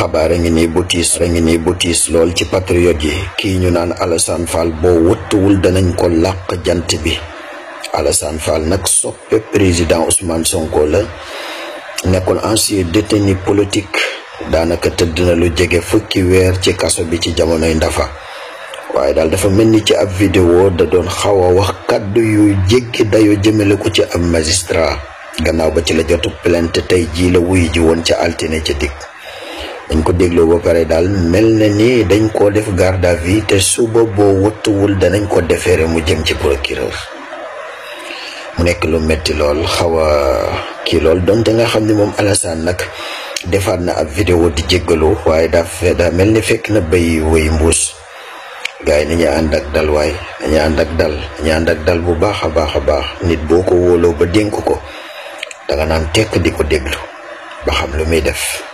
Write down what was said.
xabaar a ngi nii bu tiis lool ci patriote yi kii ñu naan Alassane Fall boo wëttuwul danañ ko làq jant bi. Alassane Fall nag soppe président Ousmane Sonko la, nekkoon ancien détenu politique, daanaka tëdd na lu jege fukki weer ci kaso bi ci jamonoy Ndafa. waaye daal dafa mel ni ci ab vidéo da doon xaw a wax kàddu yu jéggi dayoo jëmale ko ci ab magistrat, gannaaw ba ci la jotu plainte tey jii la wuy ji woon ca altine ca dikk. dañ ko dégloo ba pare daal mel na ni dañ koo def garde à vue te suba boo wëttuwul danañ ko defeere mu jëm ci procureur. mu nekk lu metti lool, xaw a kii lool, donte nga xam ne moom Alassane nag defaat na ab vidéo di jéggalu, waaye daa mel ni fekk na bay wëy mbuus. gars yi nañu ànd ak dal waay, nañu ànd ak dal bu baax a baax. nit boo ko wóoloo ba dénk ko danga naan tekk di ko déglu ba xam lu muy def.